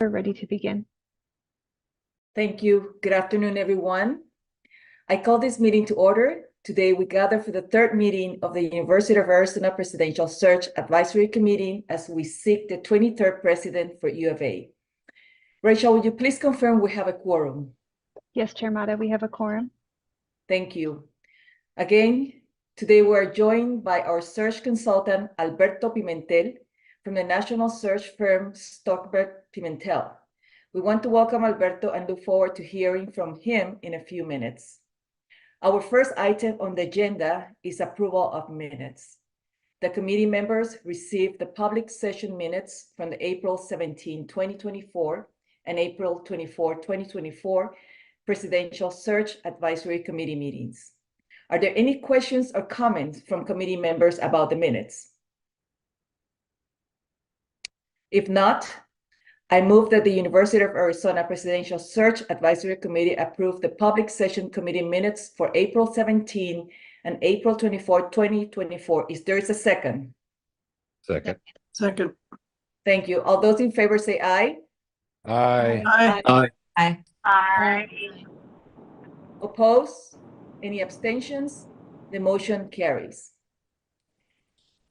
We're ready to begin. Thank you. Good afternoon, everyone. I call this meeting to order. Today, we gather for the third meeting of the University of Arizona Presidential Search Advisory Committee as we seek the 23rd president for U of A. Rachel, would you please confirm we have a quorum? Yes, Chair Mata, we have a quorum. Thank you. Again, today we're joined by our search consultant, Alberto Pimentel, from the national search firm Stockberg Pimentel. We want to welcome Alberto and look forward to hearing from him in a few minutes. Our first item on the agenda is approval of minutes. The committee members received the public session minutes from the April 17, 2024 and April 24, 2024 Presidential Search Advisory Committee meetings. Are there any questions or comments from committee members about the minutes? If not, I move that the University of Arizona Presidential Search Advisory Committee approve the public session committee minutes for April 17 and April 24, 2024. Is there a second? Second. Second. Thank you. All those in favor say aye. Aye. Aye. Aye. Aye. Aye. Oppose? Any abstentions? The motion carries.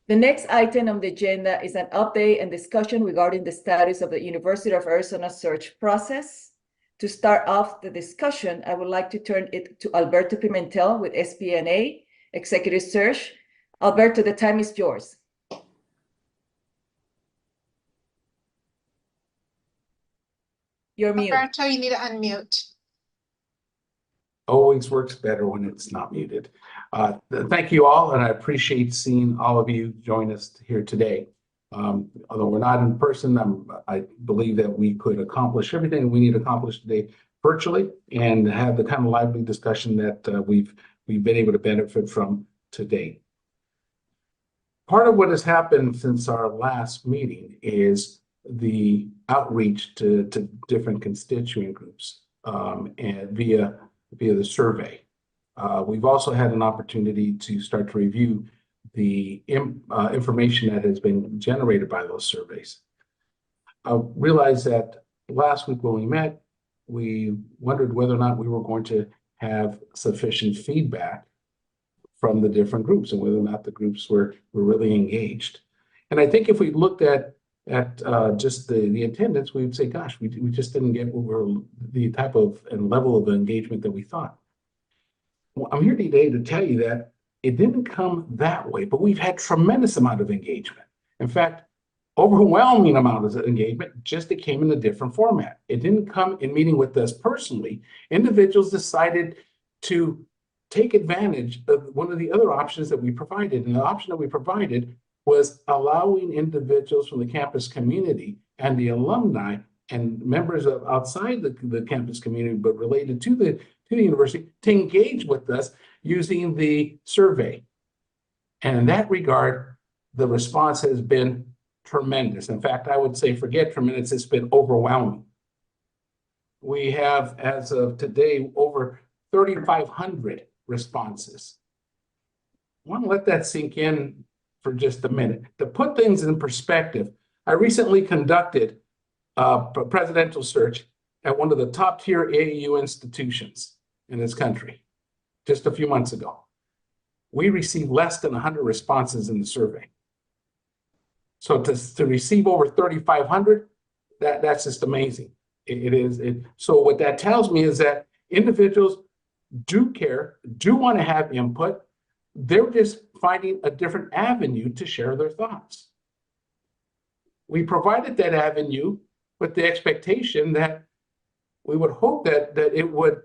The next item on the agenda is an update and discussion regarding the status of the University of Arizona search process. To start off the discussion, I would like to turn it to Alberto Pimentel with SPNA, Executive Search. Alberto, the time is yours. You're mute. Alberto, you need to unmute. Always works better when it's not muted. Thank you all, and I appreciate seeing all of you join us here today. Although we're not in person, I believe that we could accomplish everything we need to accomplish today virtually and have the kind of lively discussion that we've been able to benefit from today. Part of what has happened since our last meeting is the outreach to different constituent groups and via the survey. We've also had an opportunity to start to review the information that has been generated by those surveys. I realized that last week when we met, we wondered whether or not we were going to have sufficient feedback from the different groups and whether or not the groups were really engaged. And I think if we looked at just the attendance, we would say, gosh, we just didn't get the type of and level of engagement that we thought. Well, I'm here today to tell you that it didn't come that way, but we've had tremendous amount of engagement. In fact, overwhelming amount of engagement, just it came in a different format. It didn't come in meeting with us personally. Individuals decided to take advantage of one of the other options that we provided. And the option that we provided was allowing individuals from the campus community and the alumni and members of outside the campus community, but related to the university, to engage with us using the survey. And in that regard, the response has been tremendous. In fact, I would say forget tremendous, it's been overwhelming. We have, as of today, over 3,500 responses. I want to let that sink in for just a minute. To put things in perspective, I recently conducted a presidential search at one of the top tier AAU institutions in this country just a few months ago. We received less than 100 responses in the survey. So to receive over 3,500, that's just amazing. So what that tells me is that individuals do care, do want to have input. They're just finding a different avenue to share their thoughts. We provided that avenue with the expectation that we would hope that it would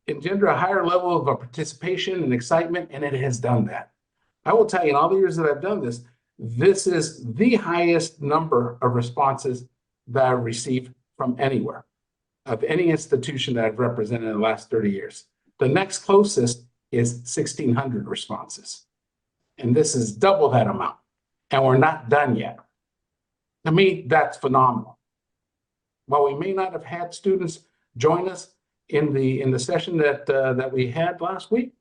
engender a higher level of participation and excitement, and it has done that. I will tell you, in all the years that I've done this, this is the highest number of responses that I've received from anywhere, of any institution that I've represented in the last 30 years. The next closest is 1,600 responses. And this is double that amount. And we're not done yet. To me, that's phenomenal. While we may not have had students join us in the session that we had last week,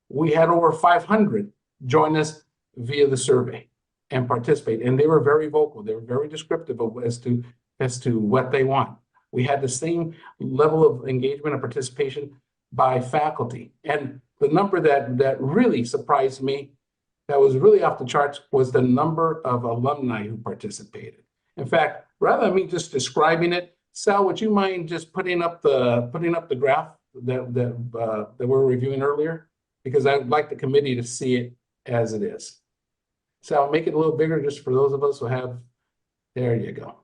we had over 500 join us via the survey and participate. And they were very vocal. They were very descriptive as to as to what they want. We had the same level of engagement and participation by faculty. And the number that really surprised me, that was really off the charts, was the number of alumni who participated. In fact, rather than me just describing it, Sal, would you mind just putting up the graph that we're reviewing earlier? Because I'd like the committee to see it as it is. Sal, make it a little bigger just for those of us who have, there you go.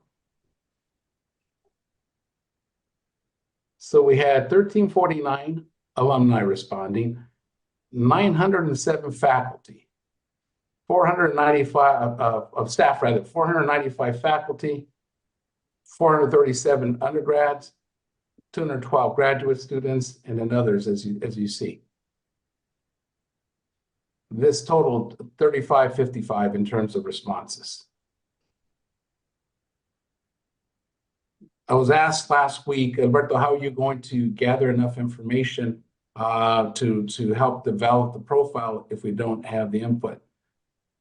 So we had 1,349 alumni responding, 907 faculty, 495 of staff, rather, 495 faculty, 437 undergrads, 212 graduate students, and then others, as you see. This totaled 3,555 in terms of responses. I was asked last week, Alberto, how are you going to gather enough information to help develop the profile if we don't have the input?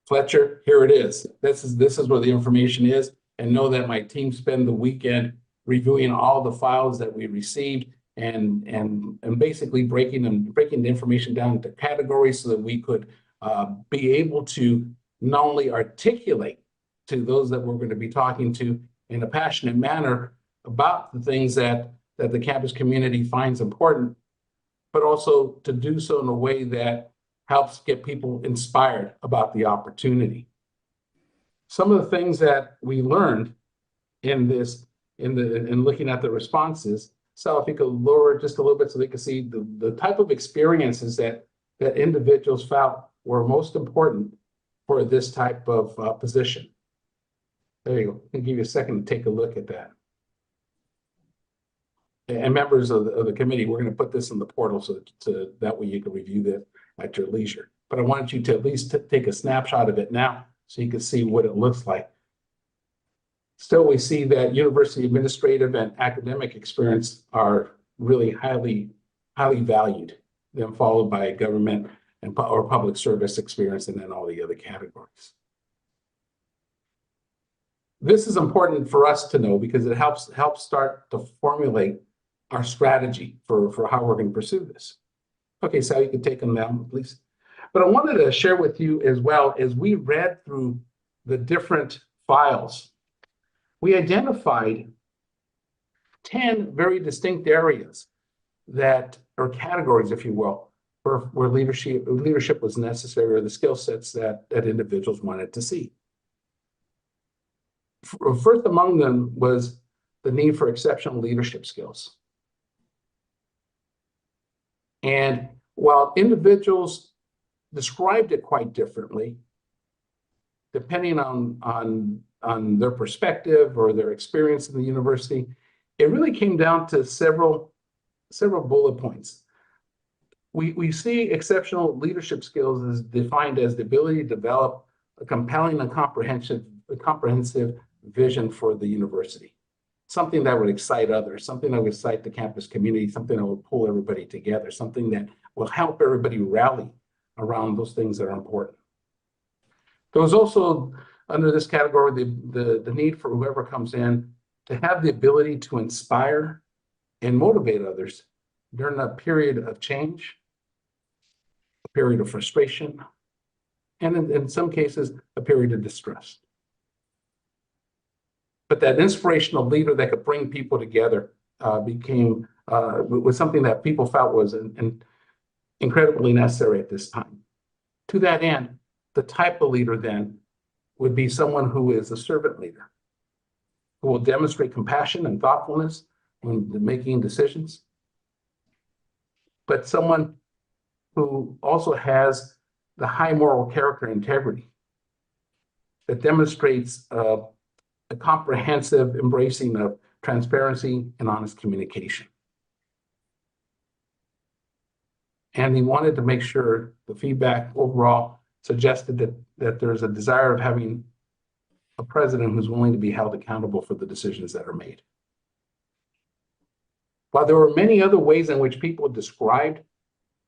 Fletcher, here it is. This is where the information is, and know that my team spent the weekend reviewing all the files that we received and basically breaking the information down into categories so that we could be able to not only articulate to those that we're going to be talking to in a passionate manner about the things that the campus community finds important, but also to do so in a way that helps get people inspired about the opportunity. Some of the things that we learned in looking at the responses, so if you could lower just a little bit so they can see the type of experiences that individuals felt were most important for this type of position. There you go. I'll give you a second to take a look at that. And members of the committee, we're going to put this in the portal so that way you can review that at your leisure. But I want you to at least take a snapshot of it now so you can see what it looks like. Still, we see that university administrative and academic experience are really highly valued, then followed by government or public service experience, and then all the other categories. This is important for us to know because it helps start to formulate our strategy for how we're going to pursue this. Okay, Sal, you can take them down, please. But I wanted to share with you as well, as we read through the different files, we identified 10 very distinct areas that, or categories, if you will, where leadership was necessary, or the skill sets that individuals wanted to see. First among them was the need for exceptional leadership skills. And while individuals described it quite differently, depending on their perspective or their experience in the university, it really came down to several bullet points. We see exceptional leadership skills as defined as the ability to develop a compelling and comprehensive vision for the university. Something that would excite others, something that would excite the campus community, something that would pull everybody together, something that will help everybody rally around those things that are important. There was also, under this category, the need for whoever comes in to have the ability to inspire and motivate others during a period of change, a period of frustration, and in some cases, a period of distress. But that inspirational leader that could bring people together was something that people felt was incredibly necessary at this time. To that end, the type of leader then would be someone who is a servant leader, who will demonstrate compassion and thoughtfulness when making decisions, but someone who also has the high moral character and integrity that demonstrates a comprehensive embracing of transparency and honest communication. And he wanted to make sure the feedback overall suggested that there's a desire of having a president who's willing to be held accountable for the decisions that are made. While there were many other ways in which people described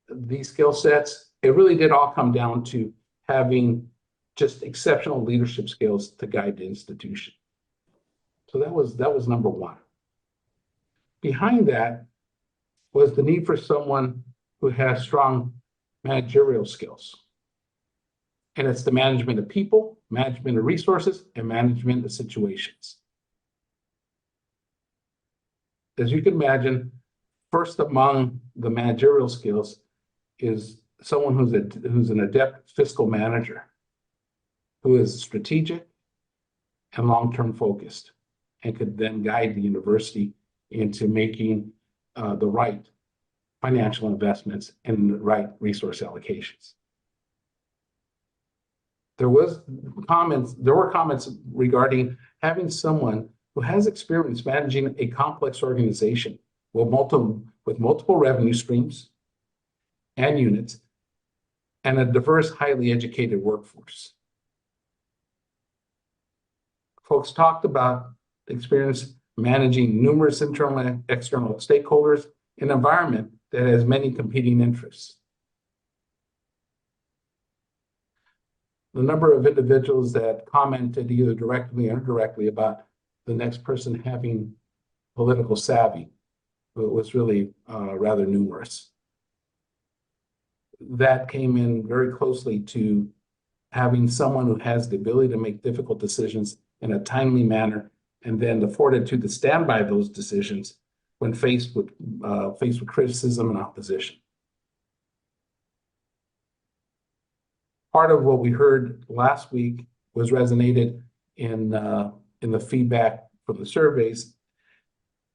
these skill sets, it really did all come down to having just exceptional leadership skills to guide the institution. So that was number one. Behind that was the need for someone who has strong managerial skills. And it's the management of people, management of resources, and management of situations. As you can imagine, first among the managerial skills is someone who's an adept fiscal manager, who is strategic and long-term focused, and could then guide the university into making the right financial investments and the right resource allocations. There were comments regarding having someone who has experience managing a complex organization with multiple revenue streams and units, and a diverse, highly educated workforce. Folks talked about experience managing numerous internal and external stakeholders in an environment that has many competing interests. The number of individuals that commented either directly or indirectly about the next person having political savvy was really rather numerous. That came in very closely to having someone who has the ability to make difficult decisions in a timely manner, and then the fortitude to stand by those decisions when faced with criticism and opposition. Part of what we heard last week was resonated in the feedback from the surveys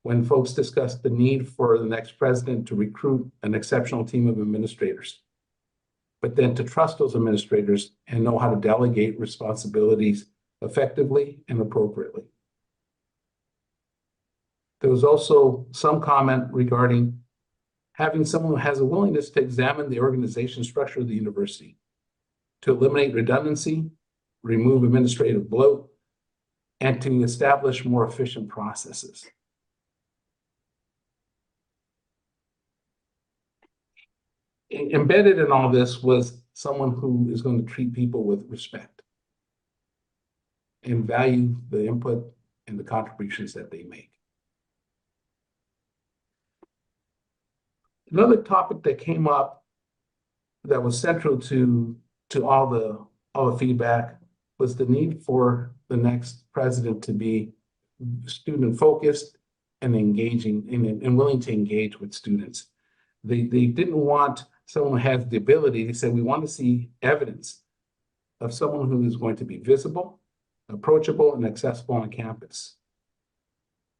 when folks discussed the need for the next president to recruit an exceptional team of administrators, but then to trust those administrators and know how to delegate responsibilities effectively and appropriately. There was also some comment regarding having someone who has a willingness to examine the organization structure of the university, to eliminate redundancy, remove administrative bloat, and to establish more efficient processes. Embedded in all this was someone who is going to treat people with respect and value the input and the contributions that they make. Another topic that came up that was central to all the feedback was the need for the next president to be student focused and engaging and willing to engage with students. They didn't want someone who has the ability. They said, we want to see evidence of someone who is going to be visible, approachable, and accessible on campus.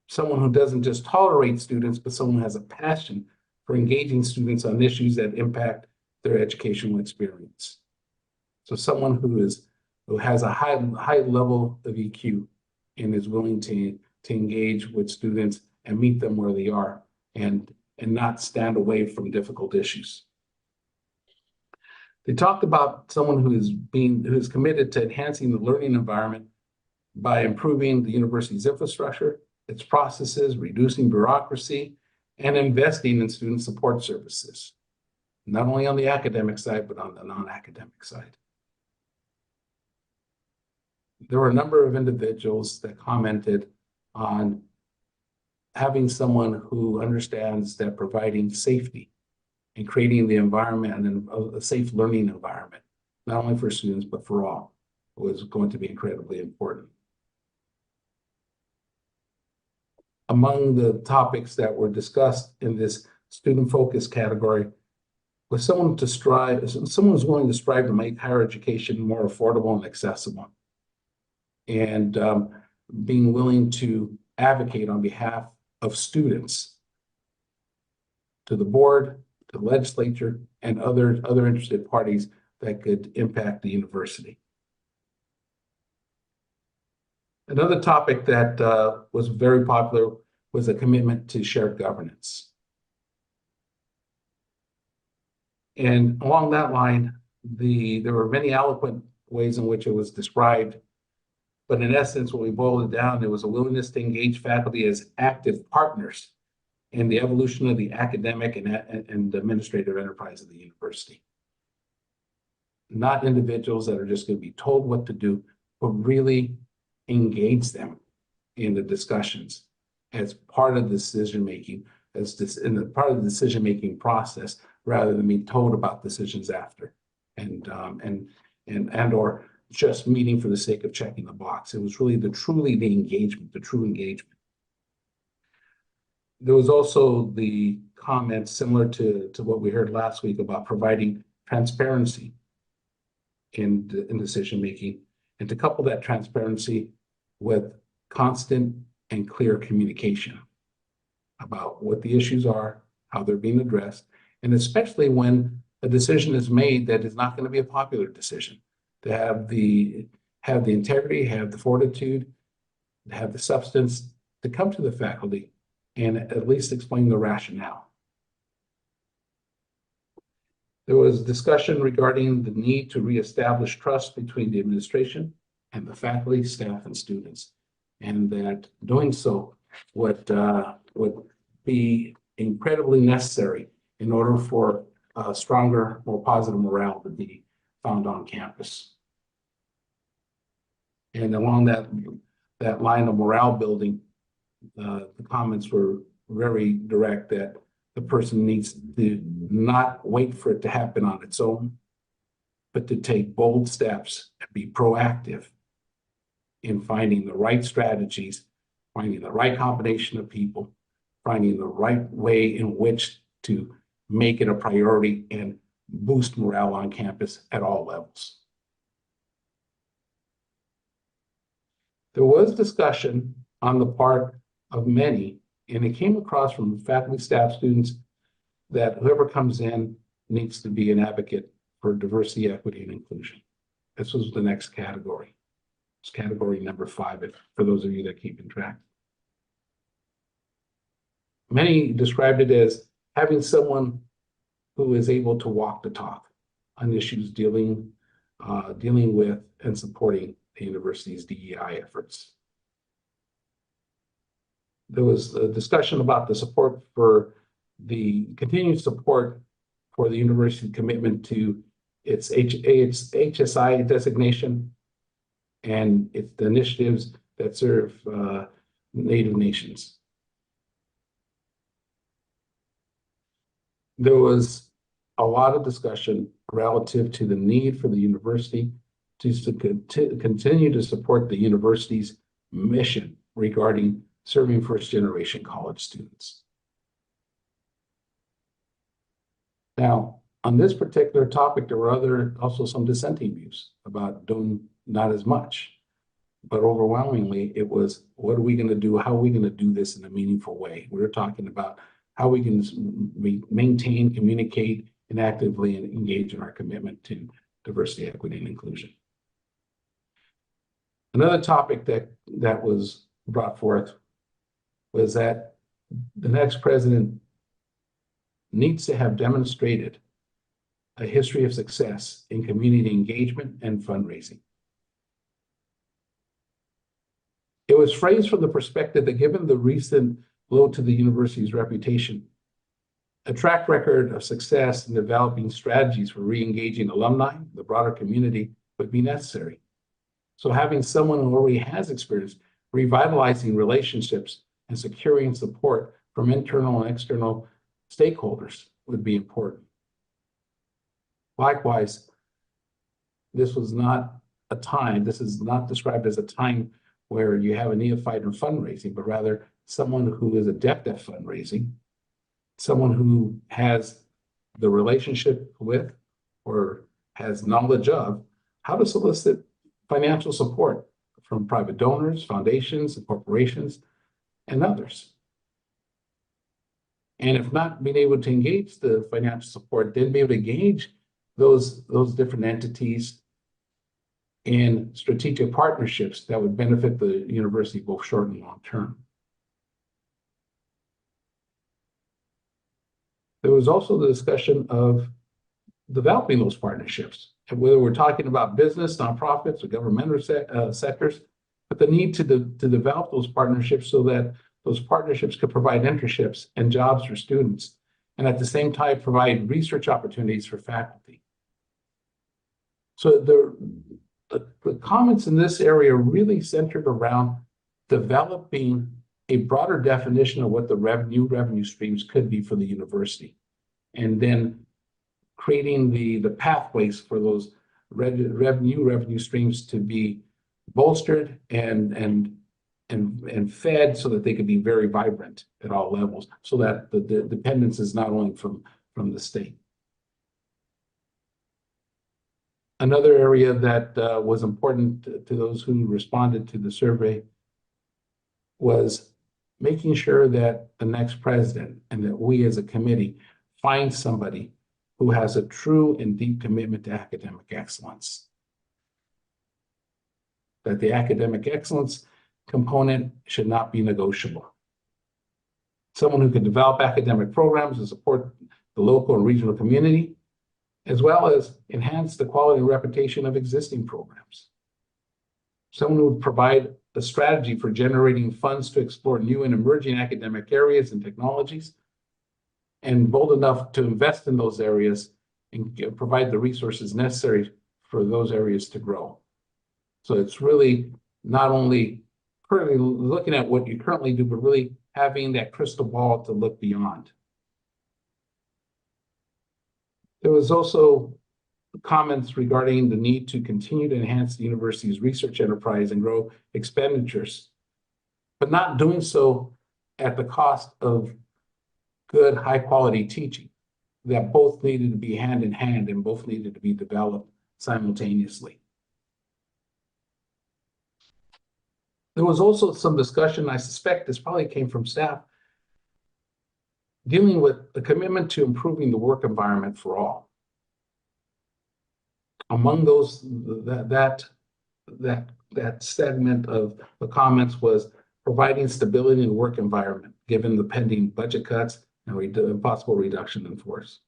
Someone who doesn't just tolerate students, but someone who has a passion for engaging students on issues that impact their educational experience. So someone who has a high level of EQ and is willing to engage with students and meet them where they are and not stand away from difficult issues. They talked about someone who is committed to enhancing the learning environment by improving the university's infrastructure, its processes, reducing bureaucracy, and investing in student support services, not only on the academic side, but on the non-academic side. There were a number of individuals that commented on having someone who understands that providing safety and creating the environment and a safe learning environment, not only for students, but for all, was going to be incredibly important. Among the topics that were discussed in this student focus category was someone who's willing to strive to make higher education more affordable and accessible, and being willing to advocate on behalf of students to the board, to the legislature, and other interested parties that could impact the university. Another topic that was very popular was a commitment to shared governance. And along that line, there were many eloquent ways in which it was described. But in essence, when we boiled it down, there was a willingness to engage faculty as active partners in the evolution of the academic and administrative enterprise of the university. Not individuals that are just going to be told what to do, but really engage them in the discussions as part of the decision-making, part of the decision-making process, rather than being told about decisions after, and or just meeting for the sake of checking the box. It was really the true engagement. There was also the comments similar to what we heard last week about providing transparency in decision-making, and to couple that transparency with constant and clear communication about what the issues are, how they're being addressed, and especially when a decision is made that is not going to be a popular decision, to have the integrity, have the fortitude, have the substance to come to the faculty and at least explain the rationale. There was discussion regarding the need to reestablish trust between the administration and the faculty, staff, and students, and that doing so would be incredibly necessary in order for a stronger, more positive morale to be found on campus. And along that line of morale building, the comments were very direct that the person needs to not wait for it to happen on its own, but to take bold steps and be proactive in finding the right strategies, finding the right combination of people, finding the right way in which to make it a priority and boost morale on campus at all levels. There was discussion on the part of many, and it came across from faculty, staff, students, that whoever comes in needs to be an advocate for diversity, equity, and inclusion. This was the next category. It's category number 5, for those of you that keep in track. Many described it as having someone who is able to walk the talk on issues dealing with and supporting the university's DEI efforts. There was a discussion about the support for the continued support for the university's commitment to its HSI designation and its initiatives that serve Native nations. There was a lot of discussion relative to the need for the university to continue to support the university's mission regarding serving first-generation college students. Now, on this particular topic, there were also some dissenting views about doing not as much, but overwhelmingly it was, what are we going to do? How are we going to do this in a meaningful way? We're talking about how we can maintain, communicate, and actively engage in our commitment to diversity, equity, and inclusion. Another topic that was brought forth was that the next president needs to have demonstrated a history of success in community engagement and fundraising. It was phrased from the perspective that given the recent blow to the university's reputation, a track record of success in developing strategies for re-engaging alumni, the broader community, would be necessary. So having someone who already has experience revitalizing relationships and securing support from internal and external stakeholders would be important. Likewise, this is not described as a time where you have a neophyte in fundraising, but rather someone who is adept at fundraising, someone who has the relationship with or has knowledge of how to solicit financial support from private donors, foundations, and corporations, and others. And if not being able to engage the financial support, then be able to engage those different entities in strategic partnerships that would benefit the university both short and long term. There was also the discussion of developing those partnerships, and whether we're talking about business, nonprofits, or governmental sectors, but the need to develop those partnerships so that those partnerships could provide internships and jobs for students, and at the same time provide research opportunities for faculty. So the comments in this area really centered around developing a broader definition of what the revenue streams could be for the university, and then creating the pathways for those revenue streams to be bolstered and fed so that they could be very vibrant at all levels, so that the dependence is not only from the state. Another area that was important to those who responded to the survey was making sure that the next president and that we as a committee find somebody who has a true and deep commitment to academic excellence. That the academic excellence component should not be negotiable. Someone who can develop academic programs to support the local and regional community, as well as enhance the quality and reputation of existing programs. Someone who would provide a strategy for generating funds to explore new and emerging academic areas and technologies, and bold enough to invest in those areas and provide the resources necessary for those areas to grow. So it's really not only currently looking at what you currently do, but really having that crystal ball to look beyond. There was also comments regarding the need to continue to enhance the university's research enterprise and grow expenditures, but not doing so at the cost of good, high-quality teaching. That both needed to be hand in hand and both needed to be developed simultaneously. There was also some discussion, I suspect this probably came from staff, dealing with the commitment to improving the work environment for all. Among those, that segment of the comments was providing stability in the work environment, given the pending budget cuts and possible reduction in force.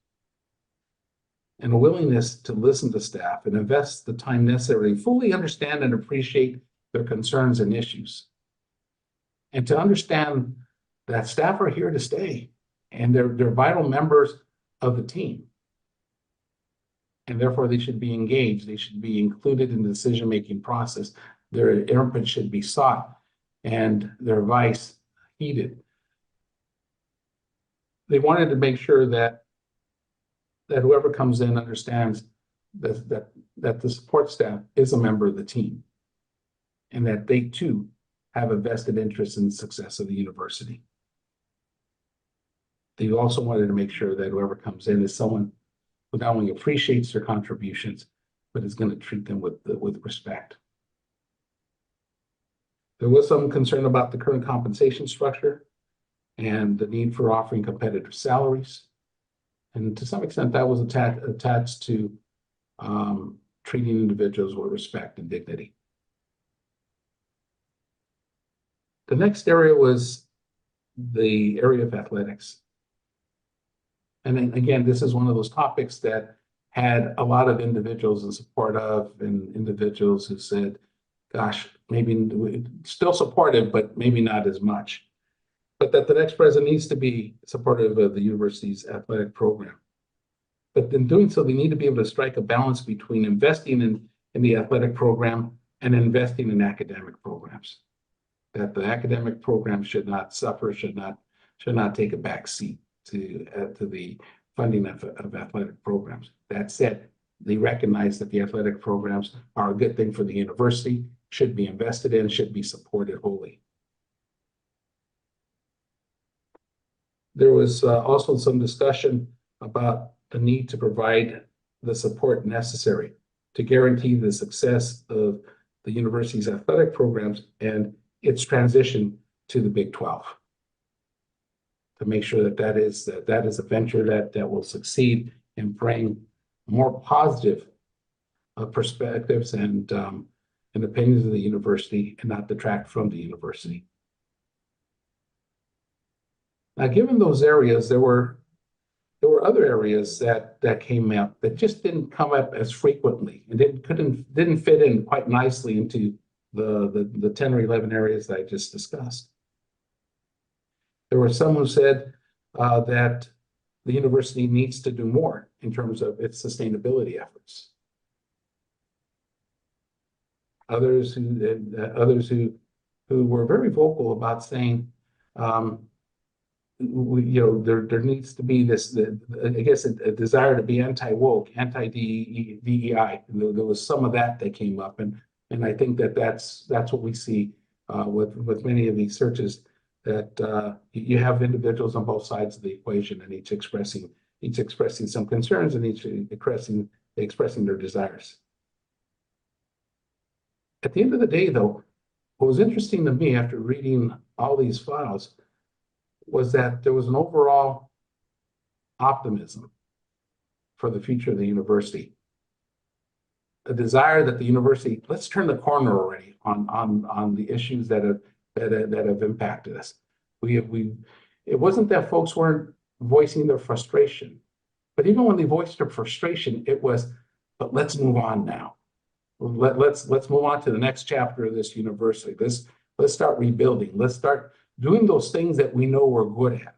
And a willingness to listen to staff and invest the time necessary to fully understand and appreciate their concerns and issues. And to understand that staff are here to stay and they're vital members of the team. And therefore they should be engaged. They should be included in the decision-making process. Their input should be sought and their advice heeded. They wanted to make sure that whoever comes in understands that the support staff is a member of the team and that they too have a vested interest in the success of the university. They also wanted to make sure that whoever comes in is someone who not only appreciates their contributions, but is going to treat them with respect. There was some concern about the current compensation structure and the need for offering competitive salaries. And to some extent, that was attached to treating individuals with respect and dignity. The next area was the area of athletics. And then again, this is one of those topics that had a lot of individuals in support of, and individuals who said, gosh, maybe still supportive, but maybe not as much. But that the next president needs to be supportive of the university's athletic program. But in doing so, they need to be able to strike a balance between investing in the athletic program and investing in academic programs. That the academic program should not suffer, should not take a back seat to the funding of athletic programs. That said, they recognize that the athletic programs are a good thing for the university, should be invested in, should be supported wholly. There was also some discussion about the need to provide the support necessary to guarantee the success of the university's athletic programs and its transition to the Big 12. To make sure that is a venture that will succeed and bring more positive perspectives and opinions of the university and not detract from the university. Now, given those areas, there were other areas that came up that just didn't come up as frequently and didn't fit in quite nicely into the 10 or 11 areas that I just discussed. There were some who said that the university needs to do more in terms of its sustainability efforts. Others who who were very vocal about saying, there needs to be this, I guess, a desire to be anti-woke, anti-DEI. There was some of that came up, and I think that's what we see with many of these searches, that you have individuals on both sides of the equation, and each expressing some concerns, and each expressing their desires. At the end of the day, though, what was interesting to me after reading all these files was that there was an overall optimism for the future of the university. A desire that the university, let's turn the corner already on the issues that have impacted us. It wasn't that folks weren't voicing their frustration, but even when they voiced their frustration, it was, but let's move on now. Let's move on to the next chapter of this university. Let's start rebuilding. Let's start doing those things that we know we're good at.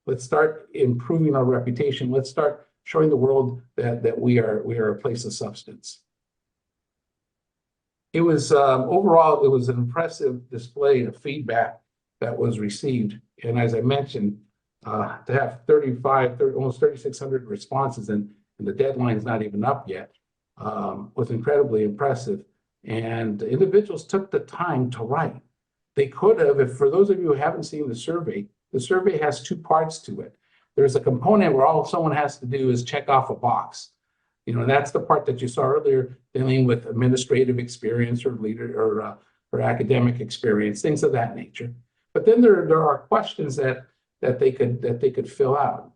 Let's start improving our reputation. Let's start showing the world that we are a place of substance. It was overall, it was an impressive display of feedback that was received. And as I mentioned, to have almost 3,600 responses, and the deadline's not even up yet, was incredibly impressive. And individuals took the time to write. They could have, if for those of you who haven't seen the survey has two parts to it. There's a component where all someone has to do is check off a box. And that's the part that you saw earlier, dealing with administrative experience or leader or academic experience, things of that nature. But then there are questions that they could fill out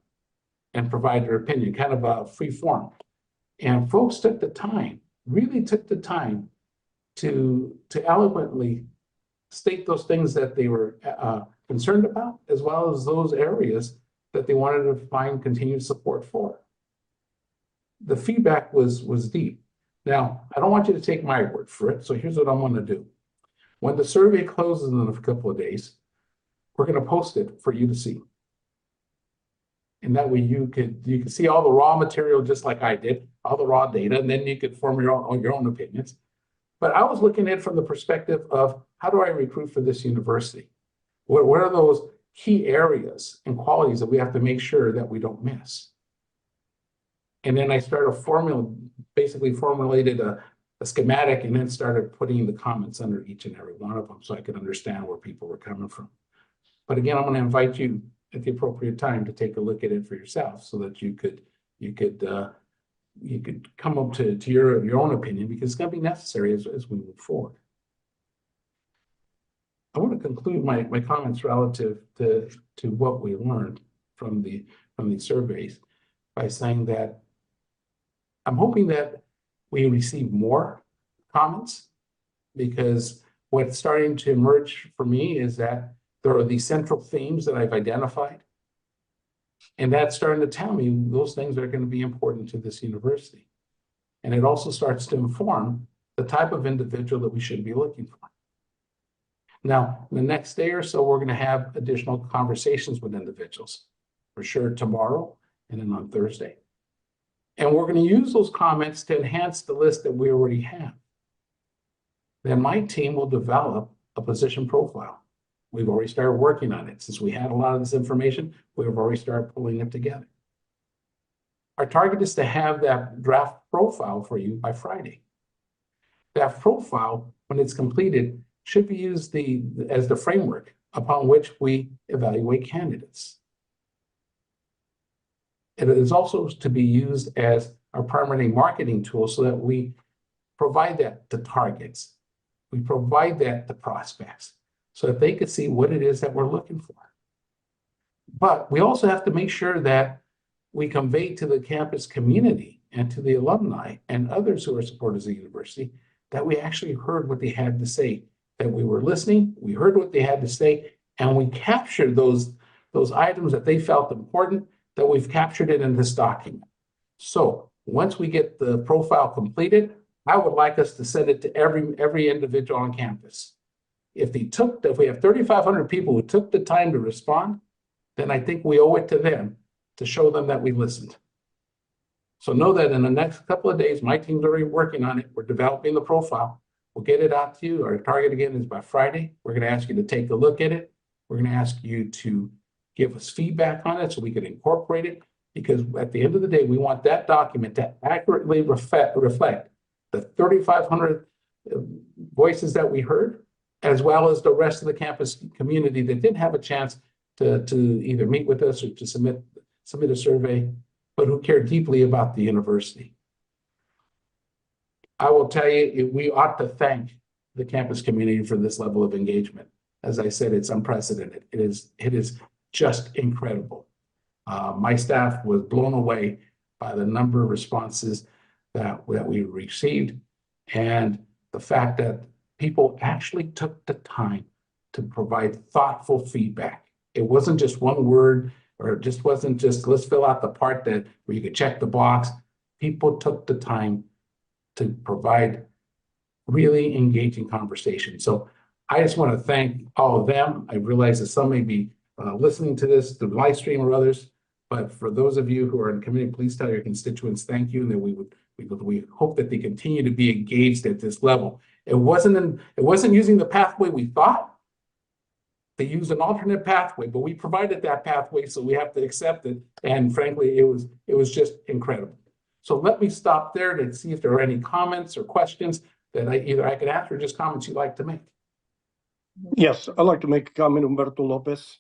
and provide their opinion, kind of a free form. And folks took the time, really took the time to eloquently state those things that they were concerned about, as well as those areas that they wanted to find continued support for. The feedback was deep. Now, I don't want you to take my word for it, so here's what I'm going to do. When the survey closes in a couple of days, we're going to post it for you to see. And that way you could see all the raw material, just like I did, all the raw data, and then you could form your own opinions. But I was looking at it from the perspective of, how do I recruit for this university? What are those key areas and qualities that we have to make sure that we don't miss? And then I basically formulated a schematic, and then started putting the comments under each and every one of them so I could understand where people were coming from. But again, I'm going to invite you at the appropriate time to take a look at it for yourself, so that you could come up to your own opinion, because it's going to be necessary as we move forward. I want to conclude my comments relative to what we learned from the surveys by saying that I'm hoping that we receive more comments, because what's starting to emerge for me is that there are these central themes that I've identified, and that's starting to tell me those things are going to be important to this university. And it also starts to inform the type of individual that we should be looking for. Now, the next day or so, we're going to have additional conversations with individuals, for sure tomorrow and then on Thursday. And we're going to use those comments to enhance the list that we already have. Then my team will develop a position profile. We've already started working on it. Since we had a lot of this information, we've already started pulling it together. Our target is to have that draft profile for you by Friday. That profile, when it's completed, should be used as the framework upon which we evaluate candidates. It is also to be used as our primary marketing tool, so that we provide that to targets. We provide that to prospects, so that they could see what it is that we're looking for. But we also have to make sure that we convey to the campus community and to the alumni and others who are supporters of the university that we actually heard what they had to say, that we were listening, we heard what they had to say, and we captured those items that they felt important, that we've captured it in this document. So once we get the profile completed, I would like us to send it to every individual on campus. If we have 3,500 people who took the time to respond, then I think we owe it to them to show them that we listened. So know that in the next couple of days, my team's already working on it. We're developing the profile. We'll get it out to you. Our target again is by Friday. We're going to ask you to take a look at it. We're going to ask you to give us feedback on it so we can incorporate it, because at the end of the day, we want that document to accurately reflect the 3,500 voices that we heard, as well as the rest of the campus community that didn't have a chance to either meet with us or to submit a survey, but who care deeply about the university. I will tell you, we ought to thank the campus community for this level of engagement. As I said, it's unprecedented. It is just incredible. My staff was blown away by the number of responses that we received, and the fact that people actually took the time to provide thoughtful feedback. It wasn't just one word, or it just wasn't just let's fill out the part where you could check the box. People took the time to provide really engaging conversation. So I just want to thank all of them. I realize that some may be listening to this through live stream or others, but for those of you who are in the community, please tell your constituents thank you, and that we hope that they continue to be engaged at this level. It wasn't using the pathway we thought. They used an alternate pathway, but we provided that pathway, so we have to accept it. And frankly, it was just incredible. So let me stop there to see if there are any comments or questions that either I could answer or just comments you'd like to make. Yes, I'd like to make a comment, Humberto Lopez.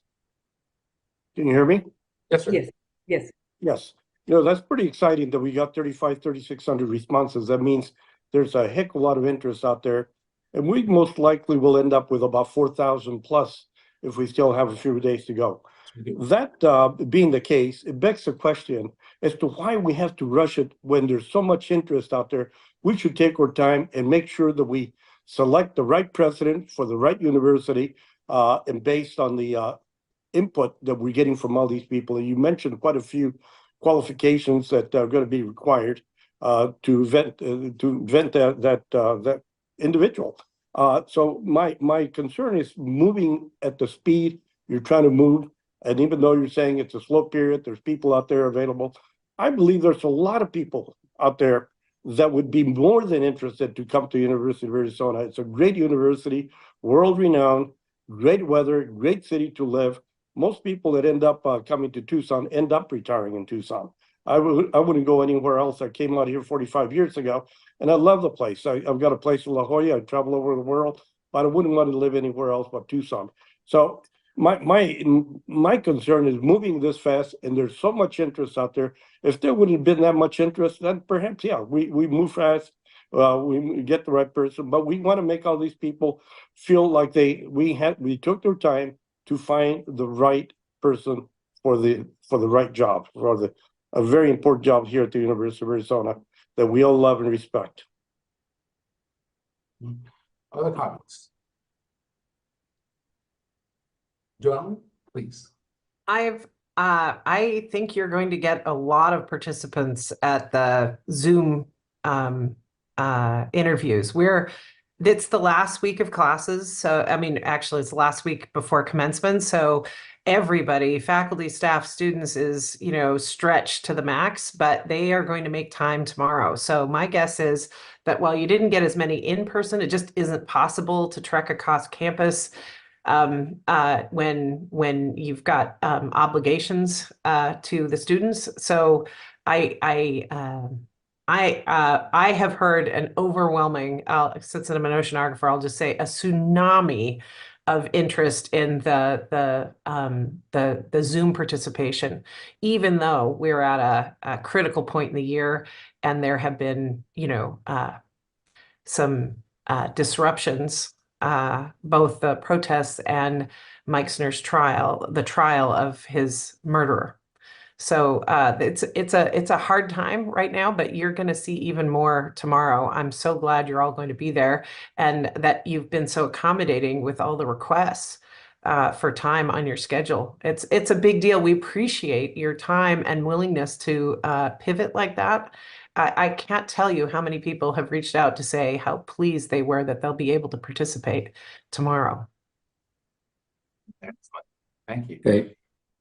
Can you hear me? Yes, sir. Yes, yes. Yes. That's pretty exciting that we got 3,600 responses. That means there's a heck of a lot of interest out there. And we most likely will end up with about 4,000 plus if we still have a few days to go. That being the case, it begs the question as to why we have to rush it when there's so much interest out there. We should take our time and make sure that we select the right president for the right university, and based on the input that we're getting from all these people. And you mentioned quite a few qualifications that are going to be required to vet that individual. So my concern is moving at the speed you're trying to move. And even though you're saying it's a slow period, there's people out there available. I believe there's a lot of people out there that would be more than interested to come to University of Arizona. It's a great university, world-renowned, great weather, great city to live. Most people that end up coming to Tucson end up retiring in Tucson. I wouldn't go anywhere else. I came out here 45 years ago, and I love the place. I've got a place in La Jolla. I travel over the world, but I wouldn't want to live anywhere else but Tucson. So my concern is moving this fast, and there's so much interest out there. If there wouldn't have been that much interest, then perhaps, yeah, we move fast, we get the right person, but we want to make all these people feel like we took their time to find the right person for the right job, for a very important job here at the University of Arizona that we all love and respect. Other comments? Joan, please. I think you're going to get a lot of participants at the Zoom interviews. It's the last week of classes. So, I mean, actually it's the last week before commencement. So everybody, faculty, staff, students is, stretched to the max, but they are going to make time tomorrow. So my guess is that while you didn't get as many in person, it just isn't possible to trek across campus when you've got obligations to the students. So I have heard an overwhelming, since I'm an oceanographer, I'll just say a tsunami of interest in the Zoom participation, even though we're at a critical point in the year and there have been, some disruptions, both the protests and Mike Sner's trial, the trial of his murderer. So it's a hard time right now, but you're going to see even more tomorrow. I'm so glad you're all going to be there and that you've been so accommodating with all the requests for time on your schedule. It's a big deal. We appreciate your time and willingness to pivot like that. I can't tell you how many people have reached out to say how pleased they were that they'll be able to participate tomorrow. Excellent. Thank you. Okay.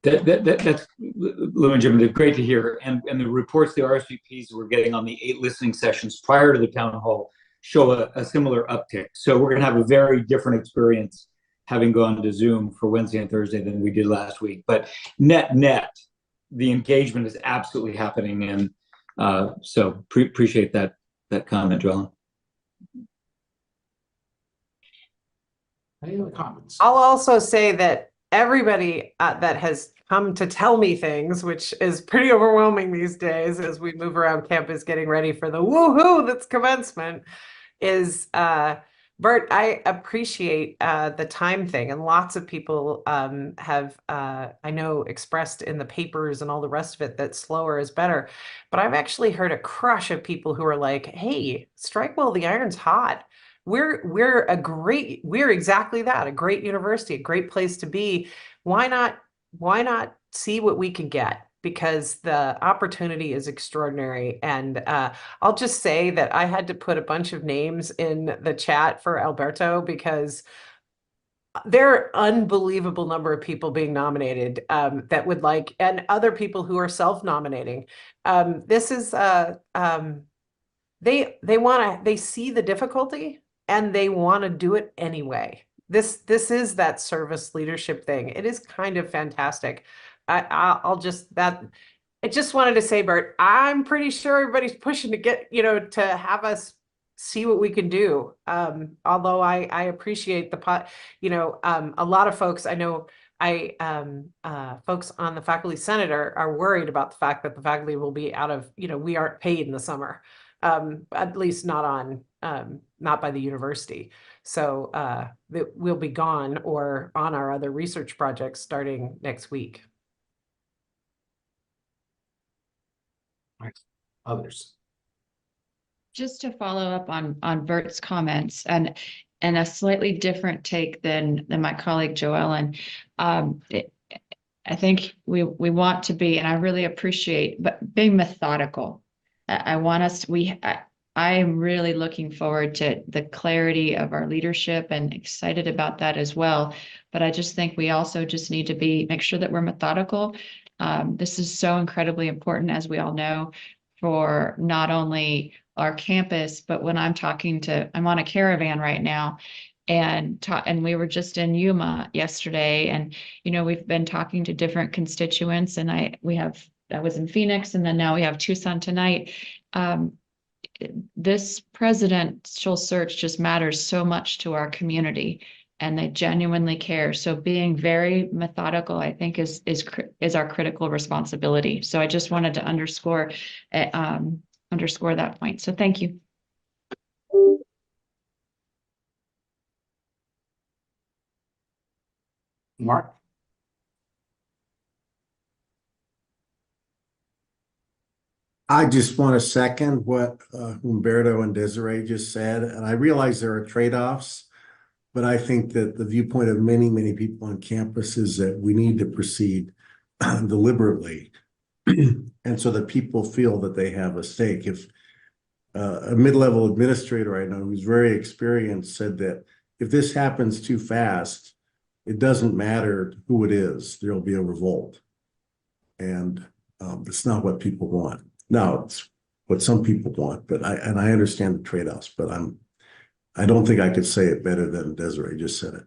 That's Lou and Jim, they're great to hear. And the reports the RSVPs were getting on the 8 listening sessions prior to the town hall show a similar uptick. So we're going to have a very different experience having gone to Zoom for Wednesday and Thursday than we did last week. But net, the engagement is absolutely happening, and so appreciate that comment, Joellen. Any other comments? I'll also say that everybody that has come to tell me things, which is pretty overwhelming these days as we move around campus getting ready for the woohoo that's commencement, is Bert, I appreciate the time thing, and lots of people have, I know, expressed in the papers and all the rest of it that slower is better. But I've actually heard a crush of people who are like, "Hey, strike while the iron's hot." We're exactly that, a great university, a great place to be. Why not see what we can get? Because the opportunity is extraordinary. And I'll just say that I had to put a bunch of names in the chat for Alberto because there are unbelievable number of people being nominated that would like, and other people who are self-nominating. This is they see the difficulty and they want to do it anyway. This is that service leadership thing. It is kind of fantastic. I just wanted to say, Bert, I'm pretty sure everybody's pushing to get, to have us see what we can do. Although I appreciate a lot of folks, I know folks on the faculty senate are worried about the fact that the faculty will be out of, we aren't paid in the summer, at least not by the university. So we'll be gone or on our other research projects starting next week. Others. Just to follow up on Bert's comments and a slightly different take than my colleague Joellen. I think we want to be, and I really appreciate, but being methodical. I am really looking forward to the clarity of our leadership and excited about that as well. But I just think we also just need to make sure that we're methodical. This is so incredibly important, as we all know, for not only our campus, but when I'm on a caravan right now, and we were just in Yuma yesterday, and we've been talking to different constituents, and I was in Phoenix, and then now we have Tucson tonight. This presidential search just matters so much to our community, and they genuinely care. So being very methodical, I think, is our critical responsibility. So I just wanted to underscore that point. So thank you. Mark? I just want to second what Humberto and Desiree just said, and I realize there are trade-offs, but I think that the viewpoint of many, many people on campus is that we need to proceed deliberately, and so that people feel that they have a stake. If a mid-level administrator I know who's very experienced said that if this happens too fast, it doesn't matter who it is, there'll be a revolt, and it's not what people want. Now, it's what some people want, but I understand the trade-offs, but I don't think I could say it better than Desiree just said it.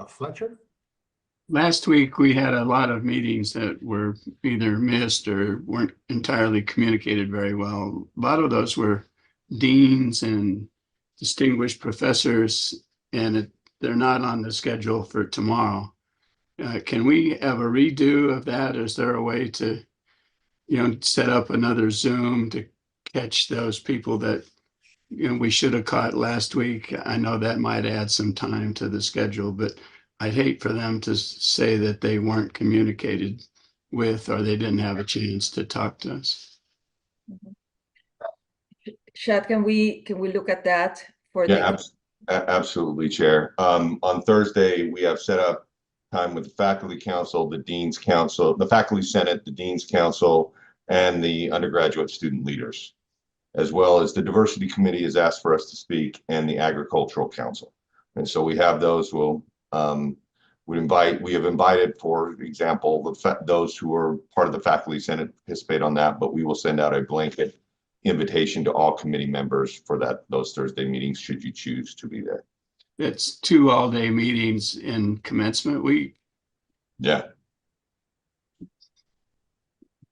Fletcher? Last week, we had a lot of meetings that were either missed or weren't entirely communicated very well. A lot of those were deans and distinguished professors, and they're not on the schedule for tomorrow. Can we have a redo of that? Is there a way to, set up another Zoom to catch those people that, we should have caught last week? I know that might add some time to the schedule, but I'd hate for them to say that they weren't communicated with or they didn't have a chance to talk to us. Shad, can we look at that for Absolutely, Chair. On Thursday, we have set up time with the Faculty Council, the Dean's Council, the Faculty Senate, the Dean's Council, and the undergraduate student leaders, as well as the Diversity Committee has asked for us to speak, and the Agricultural Council. And so we have those. We have invited, for example, those who are part of the Faculty Senate to participate on that, but we will send out a blanket invitation to all committee members for those Thursday meetings, should you choose to be there. It's 2 all-day meetings in commencement week. Yeah.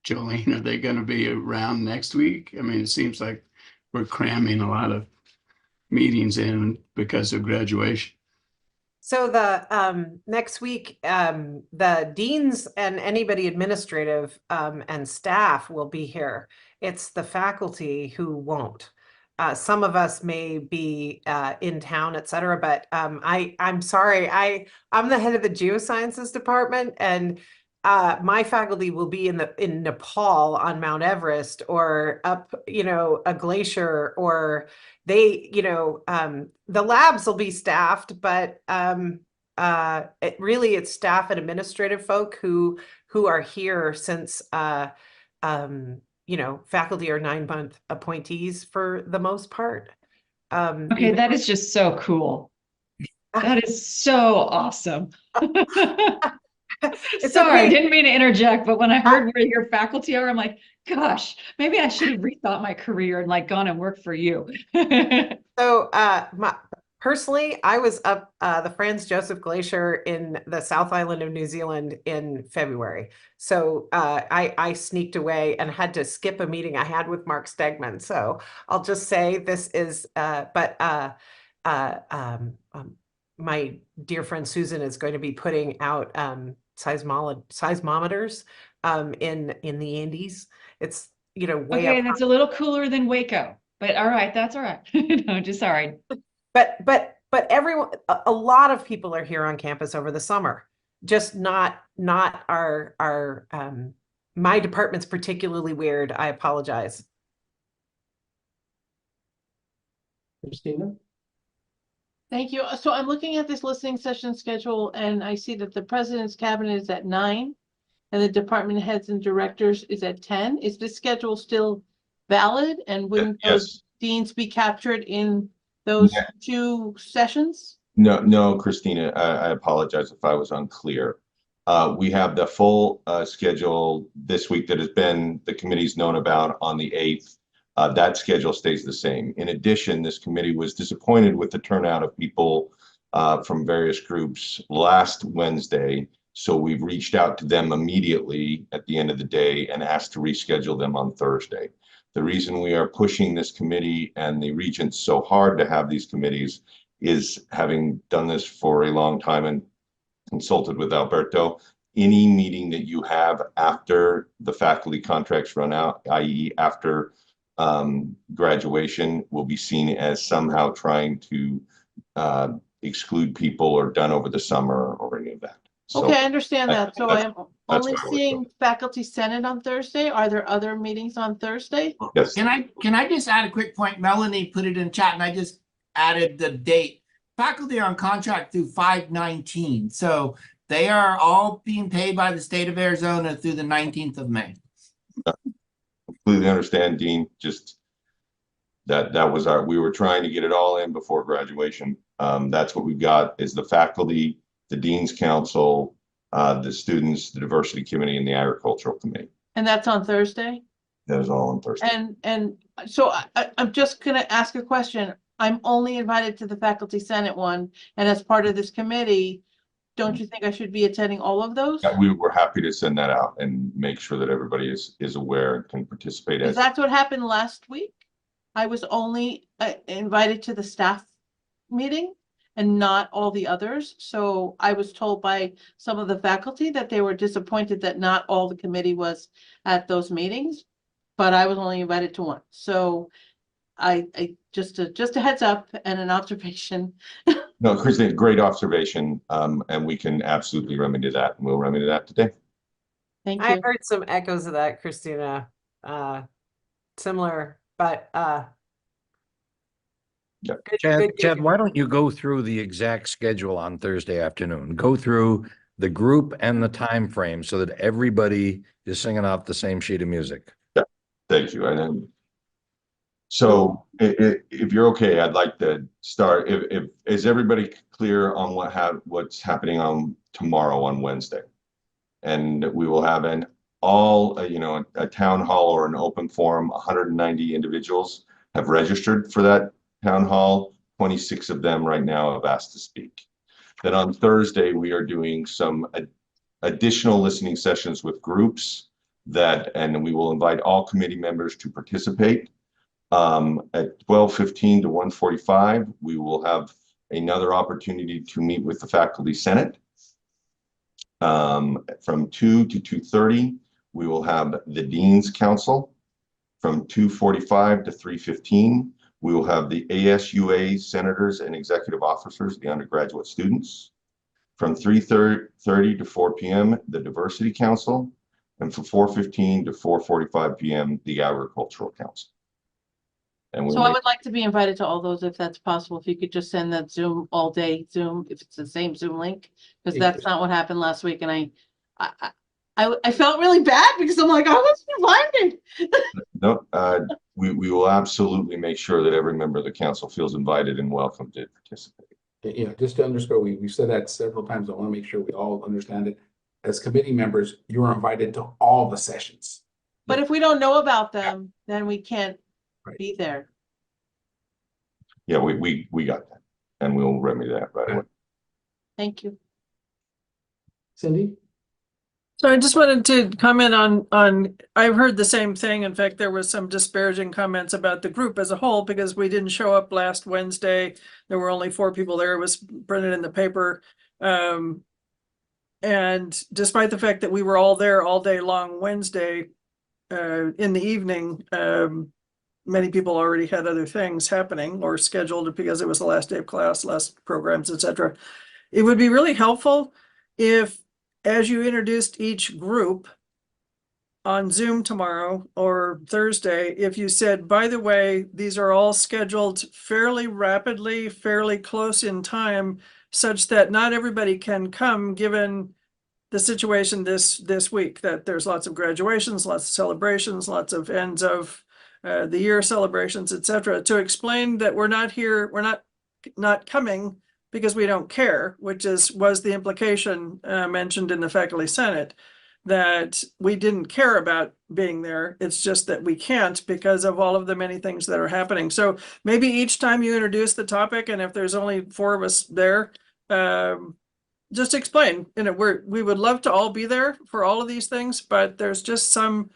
Jolene, are they going to be around next week? I mean, it seems like we're cramming a lot of meetings in because of graduation. So the next week, the deans and anybody administrative and staff will be here. It's the faculty who won't. Some of us may be in town, et cetera, but I'm sorry, I'm the head of the geosciences department, and my faculty will be in Nepal on Mount Everest, or up, a glacier, or they, the labs will be staffed, but it's staff and administrative folk who are here since faculty are 9-month appointees for the most part. Okay, that is just so cool. That is so awesome. Sorry, I didn't mean to interject, but when I heard where your faculty are, I'm like, gosh, maybe I should have rethought my career and like gone and worked for you. So personally, I was up the Franz Josef Glacier in the South Island of New Zealand in February. So I sneaked away and had to skip a meeting I had with Mark Stegman. So I'll just say this is, my dear friend Susan is going to be putting out seismometers in the Andes. It's way Okay, up. that's a little cooler than Waco, but all right, that's all right. No, just sorry. But everyone, a lot of people are here on campus over the summer, just not our my department's particularly weird. I apologize. Christina? Thank you. So I'm looking at this listening session schedule, and I see that the president's cabinet is at 9 and the department heads and directors is at 10. Is this schedule still valid? And wouldn't those deans be captured in those 2 sessions? No, Christina, I apologize if I was unclear. We have the full schedule this week that has been, the committee's known about on the 8th. That schedule stays the same. In addition, this committee was disappointed with the turnout of people from various groups last Wednesday. So we've reached out to them immediately at the end of the day and asked to reschedule them on Thursday. The reason we are pushing this committee and the regents so hard to have these committees is, having done this for a long time and consulted with Alberto, any meeting that you have after the faculty contracts run out, i.e. after graduation, will be seen as somehow trying to exclude people or done over the summer or any of that. So, okay, I understand that. So I am only what I was seeing doing. faculty senate on Thursday. Are there other meetings on Thursday? Yes. Can I just add a quick point? Melanie put it in chat and I just added the date. Faculty are on contract through 5/19. So they are all being paid by the state of Arizona through the 19th of May. Completely understand, Dean. Just that was we were trying to get it all in before graduation. That's what we've got, is the faculty, the Dean's Council, the students, the Diversity Committee, and the Agricultural Committee. And that's on Thursday? That is all on Thursday. And so I'm just gonna ask a question. I'm only invited to the faculty senate one, and as part of this committee, don't you think I should be attending all of those? Yeah, we were happy to send that out and make sure that everybody is aware and can participate. Because that's what happened last week. I was only invited to the staff meeting and not all the others. So I was told by some of the faculty that they were disappointed that not all the committee was at those meetings, but I was only invited to one. So I just a heads up and an observation. No, Christine, great observation. And we can absolutely remedy that. And we'll remedy that today. Thank you. I heard some echoes of that, Christina. Similar, but Yeah. Chad, why don't you go through the exact schedule on Thursday afternoon? Go through the group and the time frame so that everybody is singing off the same sheet of music. Yeah, thank you. And then, so if you're okay, I'd like to start. If is everybody clear on what's happening on tomorrow on Wednesday? And we will have an all, a town hall or an open forum. 190 individuals have registered for that town hall. 26 of them right now have asked to speak. Then on Thursday, we are doing some additional listening sessions with groups and we will invite all committee members to participate. At 12:15 to 1:45, we will have another opportunity to meet with the Faculty Senate. From 2 to 2:30, we will have the Dean's Council. From 2:45 to 3:15, we will have the ASUA senators and executive officers, the undergraduate students. From 3:30 to 4 p.m., the Diversity Council. And from 4:15 to 4:45 p.m., the Agricultural Council. And So I would like to be invited to all those if that's possible. If you could just send that Zoom all day Zoom, if it's the same Zoom link, because that's not what happened last week. And I felt really bad because I'm like, I wasn't invited. No, we will absolutely make sure that every member of the council feels invited and welcome to participate. Yeah, just to underscore, we said that several times. I want to make sure we all understand it. As committee members, you are invited to all the sessions. But if we don't know about them, then we can't be there. Yeah, we got that, and we'll remedy that right away. Thank you. Cindy? So I just wanted to comment on I've heard the same thing. In fact, there was some disparaging comments about the group as a whole because we didn't show up last Wednesday. There were only 4 people there. It was printed in the paper. And despite the fact that we were all there all day long Wednesday, in the evening, many people already had other things happening or scheduled because it was the last day of class, last programs, etc. It would be really helpful if, as you introduced each group on Zoom tomorrow or Thursday, if you said, by the way, these are all scheduled fairly rapidly, fairly close in time, such that not everybody can come given the situation this week, that there's lots of graduations, lots of celebrations, lots of ends of the year celebrations, etc., to explain that we're not here, we're not coming because we don't care, which was the implication mentioned in the Faculty Senate, that we didn't care about being there. It's just that we can't because of all of the many things that are happening. So maybe each time you introduce the topic, and if there's only 4 of us there, just explain, we would love to all be there for all of these things, but there's just some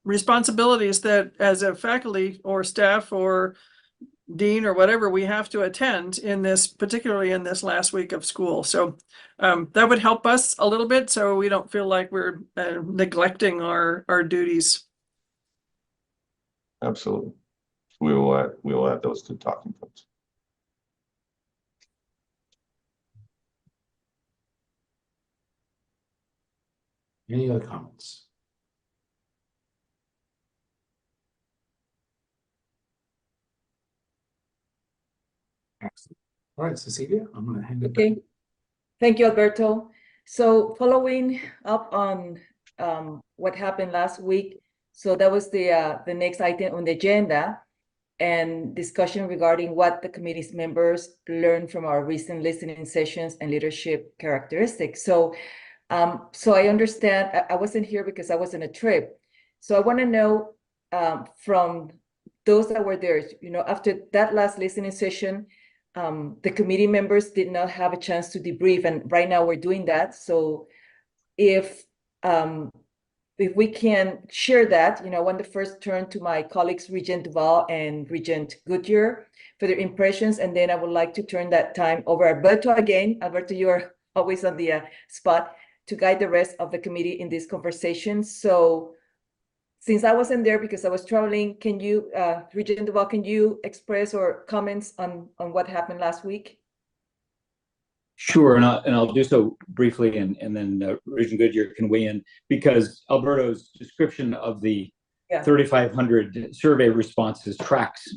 responsibilities that as a faculty or staff or dean or whatever, we have to attend in this, particularly in this last week of school. So that would help us a little bit so we don't feel like we're neglecting our duties. Absolutely. We will add those to talking points. Any other comments? Excellent. All right, Cecilia, I'm going to hand it back. Okay. Thank you, Alberto. So following up on what happened last week, so that was the next item on the agenda, and discussion regarding what the committee's members learned from our recent listening sessions and leadership characteristics. So I understand, I wasn't here because I was on a trip. So I want to know from those that were there, after that last listening session, the committee members did not have a chance to debrief, and right now we're doing that. So if we can share that, I want to first turn to my colleagues, Regent Duval and Regent Goodyear, for their impressions, and then I would like to turn that time over Alberto again. Alberto, you're always on the spot to guide the rest of the committee in this conversation. So since I wasn't there because I was traveling, can you, Regent Duval, can you express or comments on what happened last week? Sure, and I'll do so briefly, and then Regent Goodyear can weigh in, because Alberto's description of the 3,500 survey responses tracks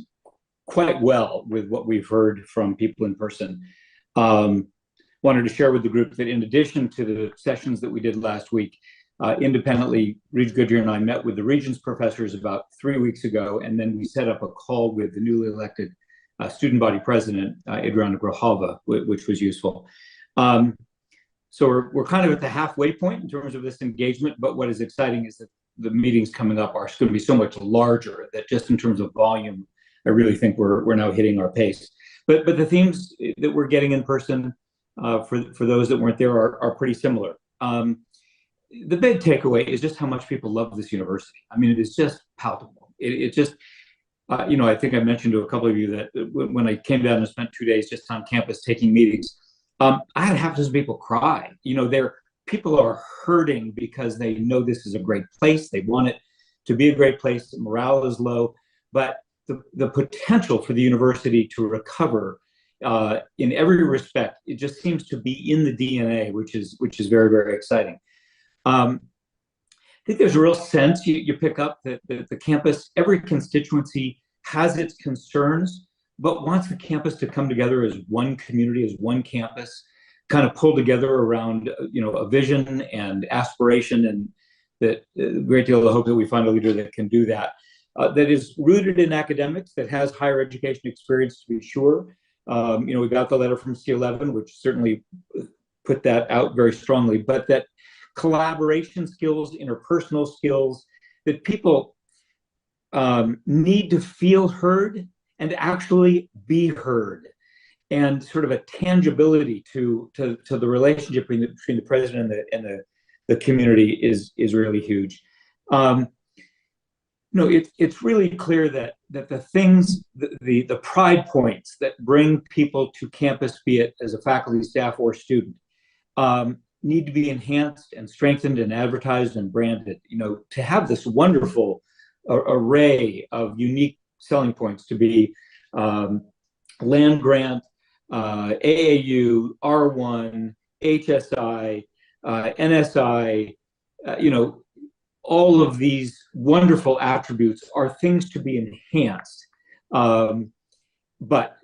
quite well with what we've heard from people in person. Wanted to share with the group that in addition to the sessions that we did last week, independently, Regent Goodyear and I met with the Regents professors about 3 weeks ago, and then we set up a call with the newly elected student body president, Adriana Grijalva, which was useful. So we're kind of at the halfway point in terms of this engagement, but what is exciting is that the meetings coming up are going to be so much larger that just in terms of volume, I really think we're now hitting our pace. But the themes that we're getting in person for those that weren't there are pretty similar. The big takeaway is just how much people love this university. I mean, it is just palpable. It just, I think I mentioned to a couple of you that when I came down and spent 2 days just on campus taking meetings, I had half a dozen people cry. People are hurting because they know this is a great place. They want it to be a great place. Morale is low, but the potential for the university to recover in every respect, it just seems to be in the DNA, which is very, very exciting. I think there's a real sense you pick up that the campus, every constituency has its concerns, but wants the campus to come together as one community, as one campus, kind of pull together around a vision and aspiration, and that a great deal of hope that we find a leader that can do that. That is rooted in academics, that has higher education experience, to be sure. We got the letter from C11, which certainly put that out very strongly, but that collaboration skills, interpersonal skills, that people need to feel heard and actually be heard, and sort of a tangibility to the relationship between the president and the community is really huge. It's really clear that the things, the pride points that bring people to campus, be it as a faculty, staff, or student, need to be enhanced and strengthened and advertised and branded. To have this wonderful array of unique selling points to be land grant, AAU, R1, HSI, NSI, all of these wonderful attributes are things to be enhanced. But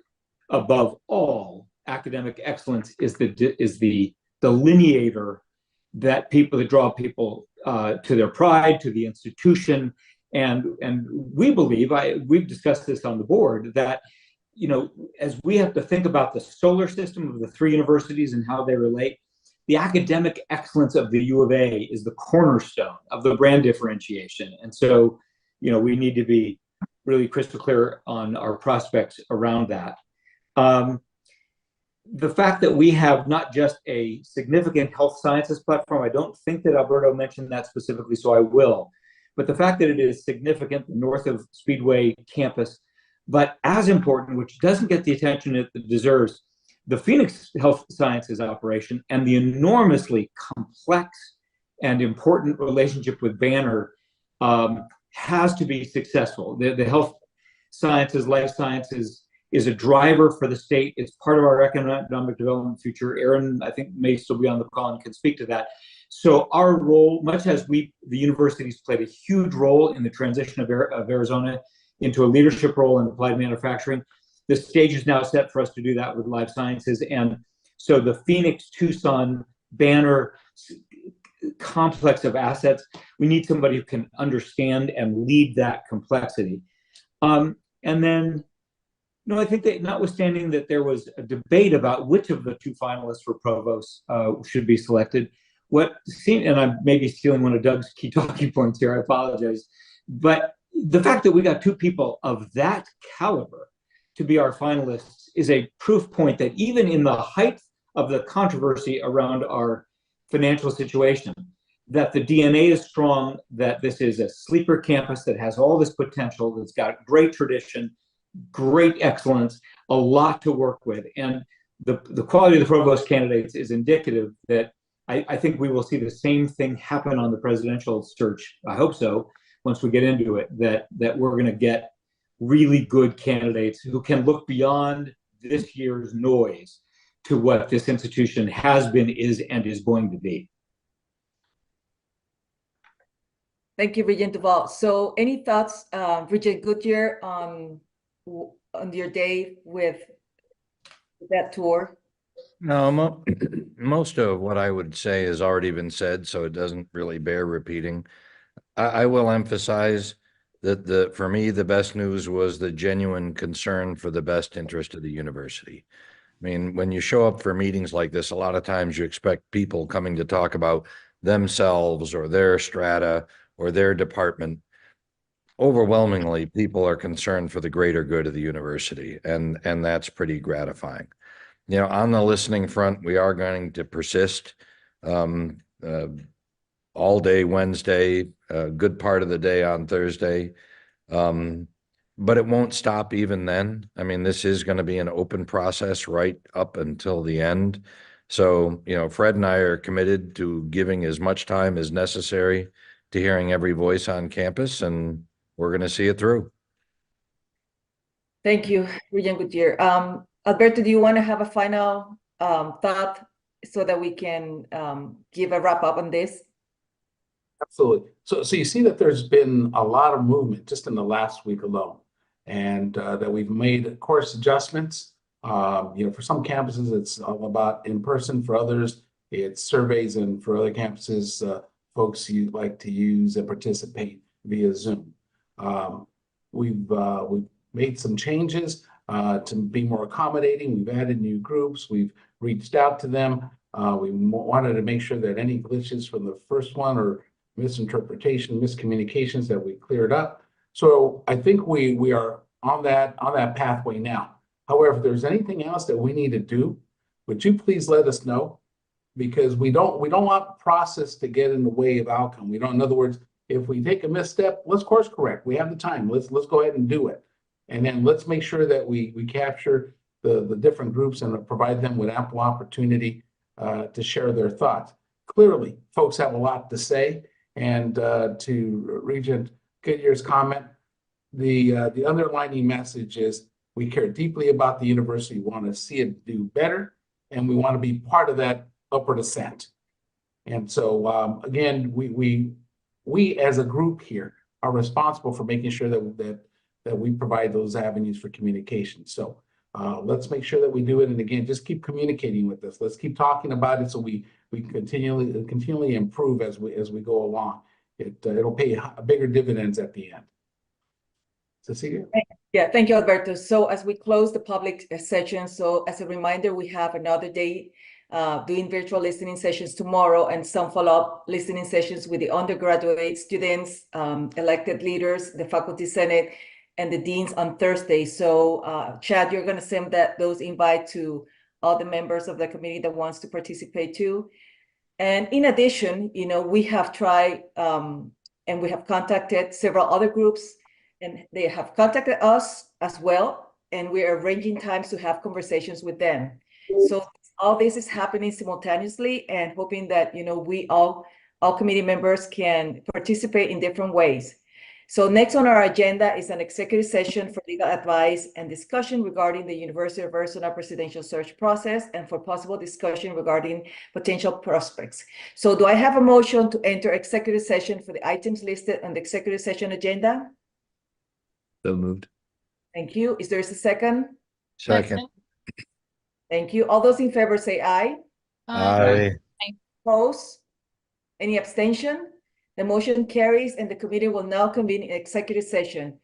above all, academic excellence is the delineator that draw people to their pride, to the institution. And we believe, we've discussed this on the board, that as we have to think about the solar system of the three universities and how they relate, the academic excellence of the U of A is the cornerstone of the brand differentiation. And so, we need to be really crystal clear on our prospects around that. The fact that we have not just a significant health sciences platform, I don't think that Alberto mentioned that specifically, so I will. But the fact that it is significant north of Speedway campus, but as important, which doesn't get the attention it deserves, the Phoenix Health Sciences operation and the enormously complex and important relationship with Banner has to be successful. The health sciences, life sciences is a driver for the state. It's part of our economic development future. Aaron, I think, may still be on the call and can speak to that. So our role, much as the universities played a huge role in the transition of Arizona into a leadership role in applied manufacturing, the stage is now set for us to do that with life sciences. And so the Phoenix, Tucson, Banner complex of assets, we need somebody who can understand and lead that complexity. And then, I think that notwithstanding that there was a debate about which of the two finalists for provost should be selected, and I'm maybe stealing one of Doug's key talking points here, I apologize, but the fact that we got two people of that caliber to be our finalists is a proof point that even in the height of the controversy around our financial situation, that the DNA is strong, that this is a sleeper campus that has all this potential, that's got great tradition, great excellence, a lot to work with. And the quality of the provost candidates is indicative that I think we will see the same thing happen on the presidential search. I hope so, once we get into it, that we're going to get really good candidates who can look beyond this year's noise to what this institution has been, is, and is going to be. Thank you, Regent Duval. So any thoughts, Regent Goodyear, on your day with that tour? No, most of what I would say has already been said, so it doesn't really bear repeating. I will emphasize that for me, the best news was the genuine concern for the best interest of the university. I mean, when you show up for meetings like this, a lot of times you expect people coming to talk about themselves or their strata or their department. Overwhelmingly, people are concerned for the greater good of the university, and that's pretty gratifying. You know, on the listening front, we are going to persist all day Wednesday, a good part of the day on Thursday. But it won't stop even then. I mean, this is going to be an open process right up until the end. So, you know, Fred and I are committed to giving as much time as necessary to hearing every voice on campus, and we're going to see it through. Thank you, Regent Gutierrez. Alberto, do you want to have a final thought so that we can give a wrap up on this? Absolutely. So you see that there's been a lot of movement just in the last week alone, and that we've made course adjustments. You know, for some campuses, it's all about in person. For others, it's surveys, and for other campuses, folks you like to use and participate via Zoom. We've made some changes to be more accommodating. We've added new groups. We've reached out to them. We wanted to make sure that any glitches from the first one or misinterpretation, miscommunications that we cleared up. So I think we are on that pathway now. However, if there's anything else that we need to do, would you please let us know? Because we don't want process to get in the way of outcome. We don't, in other words, if we take a misstep, let's course correct. We have the time. Let's go ahead and do it. And then let's make sure that we capture the different groups and provide them with ample opportunity to share their thoughts. Clearly, folks have a lot to say. And to Regent Goodyear's comment, the underlining message is we care deeply about the university. We want to see it do better, and we want to be part of that upward ascent. And so again, we as a group here are responsible for making sure that we provide those avenues for communication. So let's make sure that we do it. And again, just keep communicating with us. Let's keep talking about it so we continually improve as we go along. It'll pay bigger dividends at the end. Cecilia? Yeah, thank you, Alberto. So as we close the public session, so as a reminder, we have another day doing virtual listening sessions tomorrow and some follow-up listening sessions with the undergraduate students, elected leaders, the faculty senate, and the deans on Thursday. So Chad, you're going to send those invite to all the members of the committee that wants to participate too. And in addition, you know, we have tried and we have contacted several other groups, and they have contacted us as well. And we are arranging times to have conversations with them. So all this is happening simultaneously, and hoping that, you know, we all committee members can participate in different ways. So next on our agenda is an executive session for legal advice and discussion regarding the University of Arizona presidential search process and for possible discussion regarding potential prospects. So do I have a motion to enter executive session for the items listed on the executive session agenda? So moved. Thank you. Is there a second? Second. Thank you. All those in favor say aye. Aye. Opposed? Any abstention? The motion carries, and the committee will now convene in executive session.